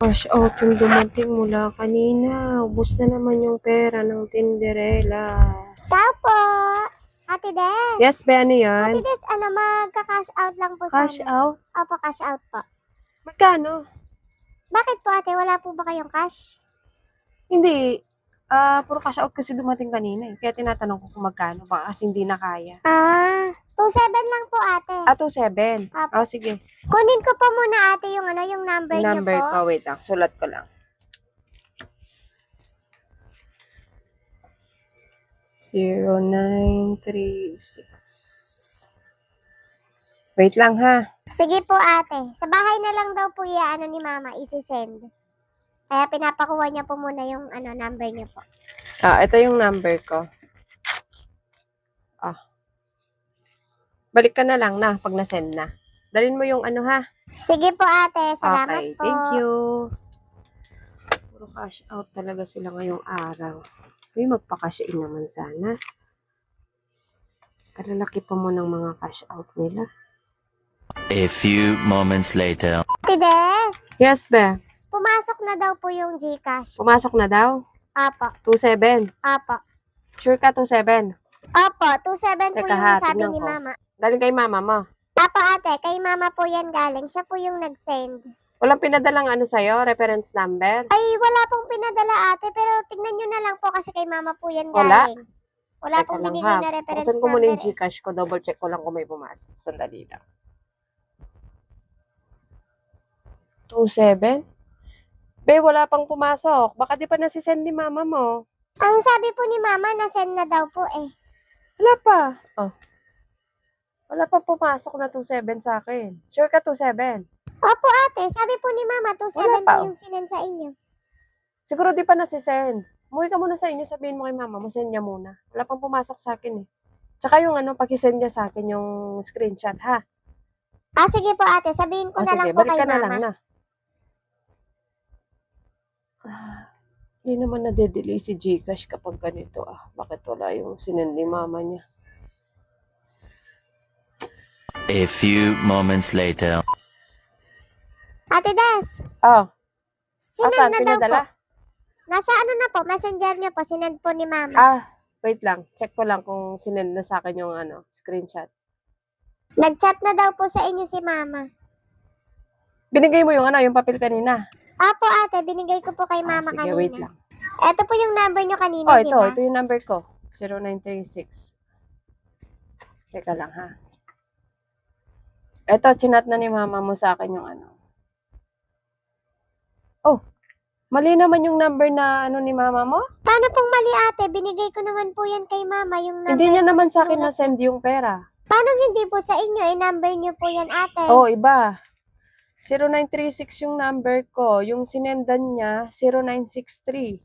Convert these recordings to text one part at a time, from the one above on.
Cash out yung dumating mula kanina. Ubus na naman yung pera ng Tinderella. Tao po! Ate Des! Yes, ba ano yan? Ate Des, magka-cash out lang po Cash sana. out? Opo, cash out po. Magkano? Bakit po ate? Wala po ba kayong cash? Hindi. Puro cash out kasi dumating kanina eh. Kaya tinatanong ko kung magkano. Baka kasi hindi na kaya. 2,700 lang po ate. 2,700. Apo. Sige. Kunin ko po muna ate yung yung number Yung niyo number po. ko. Wait lang. Sulat ko lang. 0936. Wait lang ha. Sige po ate. Sa bahay na lang daw po ni mama isi-send. Kaya pinapakuha niya po muna yung number niyo po. Ito yung number ko. Balik ka na lang na pag na-send na. Dalhin mo yung ha. Sige po ate. Salamat Okay, po. thank you. Puro cash out talaga sila ngayong araw. Uy, magpa-cash in naman sana. Kalalaki pa mo ng mga cash out nila. A few moments later. Ate Des, Yes, be. pumasok na daw po yung GCash. Pumasok na daw. Apo. 27. Apo. Sure ka 27? Opo, 2,700 po Teka yung ha, sabi tignan ni ko. mama. Galing kay mama mo. Apo ate, kay mama po yan galing. Siya po yung nag-send. Walang pinadalang sa'yo, reference number? Ay, wala pong pinadala ate, pero tignan nyo na lang po kasi kay mama po yan Wala? galing. Wala Teka pong lang binigay ha. na reference Buksan ko muna yung number. Gcash ko. Double check ko lang kung may pumasok. Sandali lang. 27? Be, wala pang pumasok. Baka di pa nasisend ni mama mo. Ang sabi po ni mama, na-send na daw po eh. Wala pa. Wala pa pumasok na 27 sa akin. Sure ka 27? Opo ate, sabi po ni mama, 2,700 Wala pa, po yung sinend sa inyo. Siguro di pa nasisend. Umuwi ka muna sa inyo, sabihin mo kay mama mo, send niya muna. Wala pang pumasok sa akin eh. Tsaka yung pakisend niya sa akin yung screenshot ha. Sige po ate, sabihin ko na Sige, lang po balik kay ka na mama. lang na. Hindi naman nade-delay si Gcash kapag ganito Bakit wala yung sinend ni mama niya? A few moments later. Ate Des, Saan? sinend na daw po. Pinadala? Nasa na po, messenger niyo po, sinend po ni mama. Wait lang. Check ko lang kung sinend na sa akin yung screenshot. Nag-chat na daw po sa inyo si mama. Binigay mo yung yung papel kanina. Apo ate, binigay ko po kay mama Sige, kanina. wait lang. Ito po yung number nyo kanina, di ba? Ito yung number ko. 0936. Teka lang ha. Ito, chinat na ni mama mo sa akin yung mali naman yung number na ni mama mo? Paano pong mali ate? Binigay ko naman po yan kay mama, yung number. Hindi niya po naman sa akin sinulat na-send yung pera. Paano hindi po sa inyo? Number nyo po yan ate. Iba. 0936 yung number ko. Yung sinendan niya, 0963.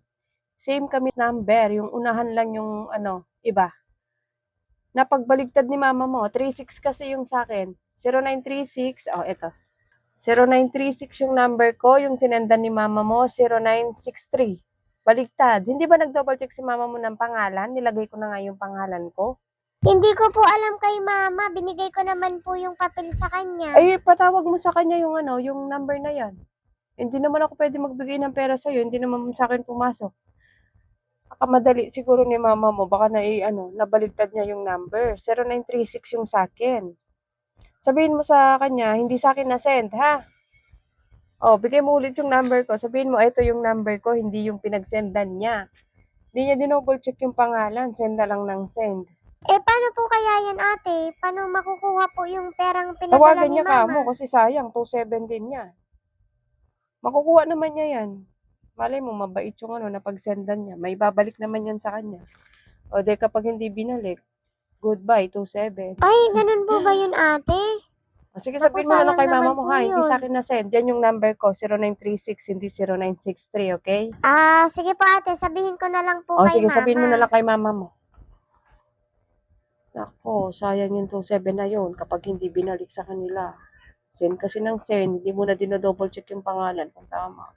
Same kami number. Yung unahan lang yung iba. Napagbaligtad ni mama mo. 36 kasi yung sa akin. 0936. Ito. 0936 yung number ko. Yung sinendan ni mama mo, 0963. Baligtad. Hindi ba nag-double check si mama mo ng pangalan? Nilagay ko na nga yung pangalan ko. Hindi ko po alam kay mama. Binigay ko naman po yung papel sa kanya. Patawag mo sa kanya yung yung number na yan. Hindi naman ako pwede magbigay ng pera sa'yo. Hindi naman sa akin pumasok. Madali siguro ni mama mo. Baka nabaligtad niya yung number. 0936 yung sa akin. Sabihin mo sa kanya, hindi sa akin na-send, ha? Bigay mo ulit yung number ko. Sabihin mo, ito yung number ko, hindi yung pinagsendan niya. Hindi niya dinouble check yung pangalan. Send na lang ng send. Paano po kaya yan ate? Paano makukuha po yung perang pinadala Tawagan ni niya mama? mo kasi sayang, 27 din niya. Makukuha naman niya yan. Malay mo, mabait yung napagsendan niya. May babalik naman yan sa kanya. Kapag hindi binalik, goodbye, 27. Ay, ganun po ba yun ate? Sige, Naku, sabihin mo na lang sayang kay mama naman mo po ha. Hindi yun. sa akin na-send. Yan yung number ko, 0936, hindi 0963, okay? Sige po ate, sabihin ko na lang po kay Sige, mama. sabihin mo na lang kay mama mo. Nako, sayang yung 27 na yun kapag hindi binalik sa kanila. Send kasi ng send, hindi mo na dinodouble check yung pangalan kung tama.